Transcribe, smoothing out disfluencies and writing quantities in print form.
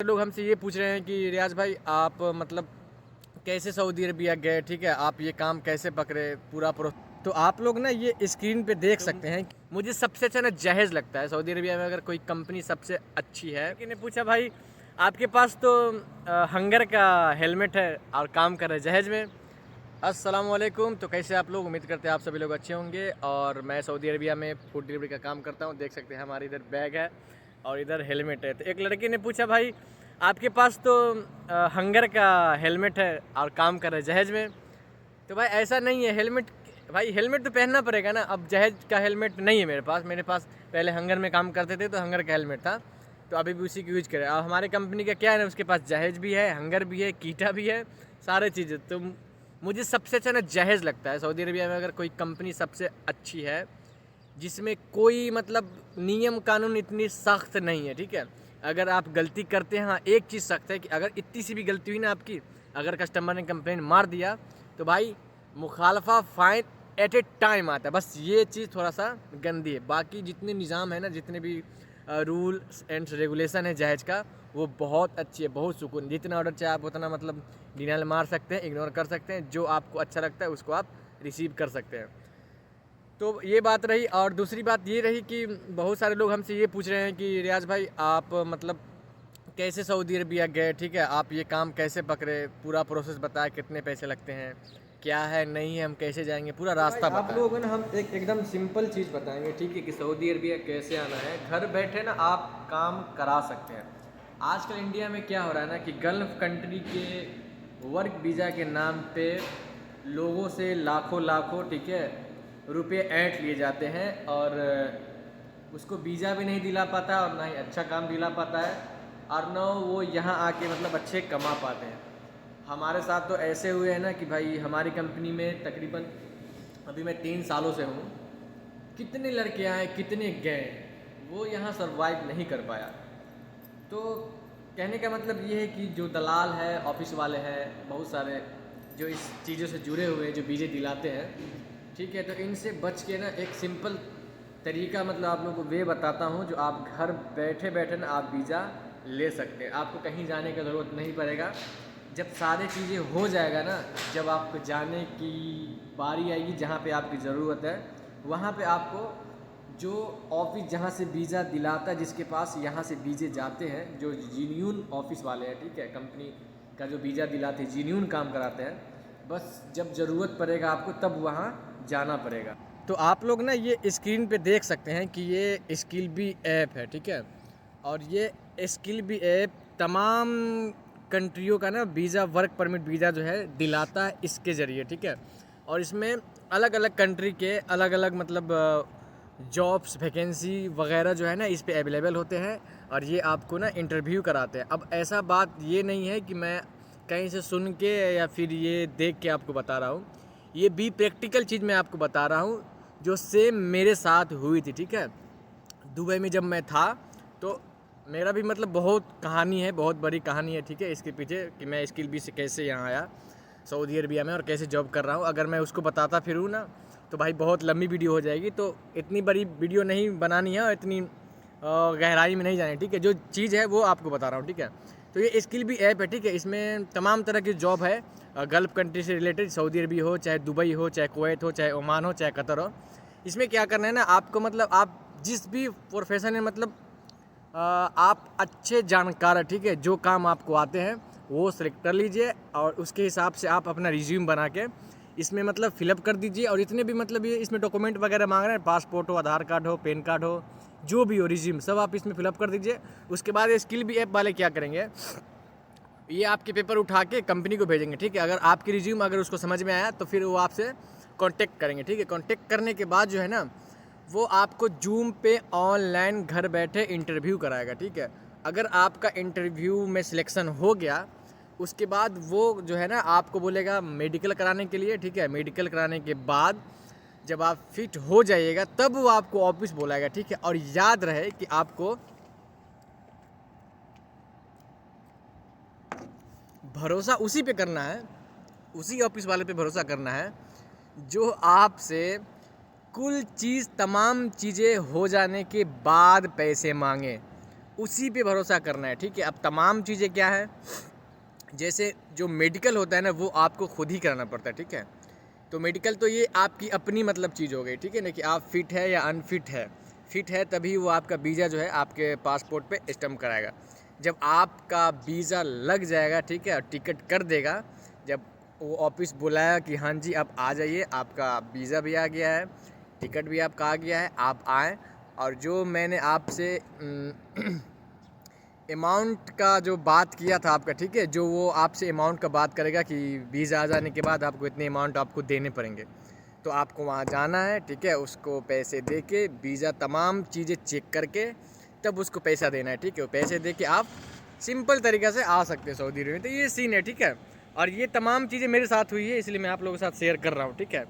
लोग हमसे ये पूछ रहे हैं कि रियाज भाई आप मतलब कैसे सऊदी अरबिया गए, ठीक है, आप ये काम कैसे पकड़े पूरा प्रो। तो आप लोग ना ये स्क्रीन पे देख सकते हैं। मुझे सबसे अच्छा ना जहेज़ लगता है सऊदी अरबिया में, अगर कोई कंपनी सबसे अच्छी है। किसी ने पूछा भाई आपके पास तो हंगर का हेलमेट है और काम कर रहे हैं जहेज़ में। अस्सलामुअलैकुम। तो कैसे आप लोग, उम्मीद करते हैं आप सभी लोग अच्छे होंगे। और मैं सऊदी अरबिया में फूड डिलीवरी का काम करता हूँ। देख सकते हैं हमारे इधर बैग है और इधर हेलमेट है। तो एक लड़के ने पूछा भाई आपके पास तो हंगर का हेलमेट है और काम कर रहे हैं जहेज़ में। तो भाई ऐसा नहीं है, हेलमेट भाई हेलमेट तो पहनना पड़ेगा ना। अब जहेज़ का हेलमेट नहीं है मेरे पास पहले हंगर में काम करते थे तो हंगर का हेलमेट था, तो अभी भी उसी की यूज करें। अब हमारे कंपनी का क्या है ना, उसके पास जहेज़ भी है, हंगर भी है, कीटा भी है, सारे चीज़ें। तो मुझे सबसे अच्छा ना जहेज़ लगता है सऊदी अरबिया में, अगर कोई कंपनी सबसे अच्छी है जिसमें कोई मतलब नियम कानून इतनी सख्त नहीं है, ठीक है। अगर आप गलती करते हैं, हाँ एक चीज़ सख्त है कि अगर इतनी सी भी गलती हुई ना आपकी, अगर कस्टमर ने कंप्लेंट मार दिया तो भाई मुखालफा फ़ाइन एट ए टाइम आता है। बस ये चीज़ थोड़ा सा गंदी है। बाकी जितने निज़ाम है ना, जितने भी रूल एंड रेगुलेशन है जहेज का, वो बहुत अच्छी है, बहुत सुकून। जितना ऑर्डर चाहे आप उतना मतलब डिनाइल मार सकते हैं, इग्नोर कर सकते हैं। जो आपको अच्छा लगता है उसको आप रिसीव कर सकते हैं। तो ये बात रही। और दूसरी बात ये रही कि बहुत सारे लोग हमसे ये पूछ रहे हैं कि रियाज भाई आप मतलब कैसे सऊदी अरबिया गए, ठीक है, आप ये काम कैसे पकड़े, पूरा प्रोसेस बताएं, कितने पैसे लगते हैं, क्या है नहीं है, हम कैसे जाएंगे, पूरा रास्ता बताएं। आप लोगों को ना हम एकदम सिंपल चीज़ बताएंगे, ठीक है, कि सऊदी अरबिया कैसे आना है। घर बैठे ना आप काम करा सकते हैं। आजकल इंडिया में क्या हो रहा है ना कि गल्फ़ कंट्री के वर्क वीज़ा के नाम पे लोगों से लाखों लाखों, ठीक है, रुपये ऐंठ लिए जाते हैं और उसको वीज़ा भी नहीं दिला पाता और ना ही अच्छा काम दिला पाता है, और न वो यहाँ आके मतलब अच्छे कमा पाते हैं। हमारे साथ तो ऐसे हुए हैं ना कि भाई हमारी कंपनी में तकरीबन अभी मैं 3 सालों से हूँ, कितने लड़के आए कितने गए, वो यहाँ सर्वाइव नहीं कर पाया। तो कहने का मतलब ये है कि जो दलाल है, ऑफिस वाले हैं, बहुत सारे जो इस चीज़ों से जुड़े हुए हैं, जो वीज़े दिलाते हैं, ठीक है, तो इनसे बच के ना एक सिंपल तरीका मतलब आप लोगों को वे बताता हूँ, जो आप घर बैठे बैठे ना आप वीज़ा ले सकते हैं। आपको कहीं जाने की ज़रूरत नहीं पड़ेगा। जब सारी चीज़ें हो जाएगा ना, जब आपको जाने की बारी आएगी, जहाँ पे आपकी ज़रूरत है, वहाँ पे आपको जो ऑफिस जहाँ से वीज़ा दिलाता है, जिसके पास यहाँ से वीज़े जाते हैं, जो जीन्यून ऑफिस वाले हैं, ठीक है, कंपनी का जो वीज़ा दिलाते हैं, जीन्यून काम कराते हैं, बस जब ज़रूरत पड़ेगा आपको तब वहाँ जाना पड़ेगा। तो आप लोग ना ये स्क्रीन पे देख सकते हैं कि ये स्किल बी ऐप है, ठीक है, और ये स्किल बी ऐप तमाम कंट्रियों का ना वीज़ा, वर्क परमिट वीज़ा जो है दिलाता है इसके ज़रिए, ठीक है। और इसमें अलग अलग कंट्री के अलग अलग मतलब जॉब्स, वैकेंसी वगैरह जो है ना इस पे अवेलेबल होते हैं, और ये आपको ना इंटरव्यू कराते हैं। अब ऐसा बात ये नहीं है कि मैं कहीं से सुन के या फिर ये देख के आपको बता रहा हूँ, ये भी प्रैक्टिकल चीज़ मैं आपको बता रहा हूँ जो सेम मेरे साथ हुई थी, ठीक है। दुबई में जब मैं था तो मेरा भी मतलब बहुत कहानी है, बहुत बड़ी कहानी है, ठीक है, इसके पीछे कि मैं स्किल बी से कैसे यहाँ आया सऊदी अरबिया में और कैसे जॉब कर रहा हूँ। अगर मैं उसको बताता फिरूँ ना तो भाई बहुत लंबी वीडियो हो जाएगी, तो इतनी बड़ी वीडियो नहीं बनानी है और इतनी गहराई में नहीं जानी, ठीक है। जो चीज़ है वो आपको बता रहा हूँ, ठीक है। तो ये स्किल बी ऐप है, ठीक है, इसमें तमाम तरह की जॉब है गल्फ़ कंट्री से रिलेटेड, सऊदी अरबिया हो, चाहे दुबई हो, चाहे कुवैत हो, चाहे ओमान हो, चाहे कतर हो। इसमें क्या करना है ना आपको, मतलब आप जिस भी प्रोफेशन है, मतलब आप अच्छे जानकार है, ठीक है, जो काम आपको आते हैं वो सेलेक्ट कर लीजिए और उसके हिसाब से आप अपना रिज्यूम बना के इसमें मतलब फिलअप कर दीजिए। और इतने भी मतलब ये इसमें डॉक्यूमेंट वगैरह मांग रहे हैं, पासपोर्ट हो, आधार कार्ड हो, पैन कार्ड हो, जो भी हो, रिज्यूम सब आप इसमें फिलअप कर दीजिए। उसके बाद ये स्किल बी ऐप वाले क्या करेंगे, ये आपके पेपर उठा के कंपनी को भेजेंगे, ठीक है। अगर आपकी रिज्यूम अगर उसको समझ में आया तो फिर वो आपसे कांटेक्ट करेंगे, ठीक है। कांटेक्ट करने के बाद जो है ना वो आपको जूम पे ऑनलाइन घर बैठे इंटरव्यू कराएगा, ठीक है। अगर आपका इंटरव्यू में सिलेक्शन हो गया, उसके बाद वो जो है ना आपको बोलेगा मेडिकल कराने के लिए, ठीक है। मेडिकल कराने के बाद जब आप फिट हो जाइएगा तब वो आपको ऑफिस बुलाएगा, ठीक है। और याद रहे कि आपको भरोसा उसी पे करना है, उसी ऑफिस वाले पे भरोसा करना है जो आपसे कुल चीज़, तमाम चीज़ें हो जाने के बाद पैसे मांगे। उसी पे भरोसा करना है, ठीक है। अब तमाम चीज़ें क्या है, जैसे जो मेडिकल होता है ना वो आपको खुद ही कराना पड़ता है, ठीक है। तो मेडिकल तो ये आपकी अपनी मतलब चीज़ हो गई, ठीक है ना, कि आप फिट है या अनफिट है। फिट है तभी वो आपका वीज़ा जो है आपके पासपोर्ट पे स्टैम्प कराएगा। जब आपका वीज़ा लग जाएगा, ठीक है, और टिकट कर देगा, जब वो ऑफिस बुलाया कि हाँ जी आप आ जाइए, आपका वीज़ा भी आ गया है, टिकट भी आपका आ गया है, आप आएँ। और जो मैंने आपसे अमाउंट का जो बात किया था आपका, ठीक है, जो वो आपसे अमाउंट का बात करेगा कि वीज़ा आ जाने के बाद आपको इतने अमाउंट आपको देने पड़ेंगे, तो आपको वहाँ जाना है, ठीक है, उसको पैसे दे के वीज़ा तमाम चीज़ें चेक करके तब उसको पैसा देना है, ठीक है। वो पैसे दे के आप सिंपल तरीक़े से आ सकते हैं सऊदी अरब में। तो ये सीन है, ठीक है। और ये तमाम चीज़ें मेरे साथ हुई है, इसलिए मैं आप लोगों के साथ शेयर कर रहा हूँ, ठीक है।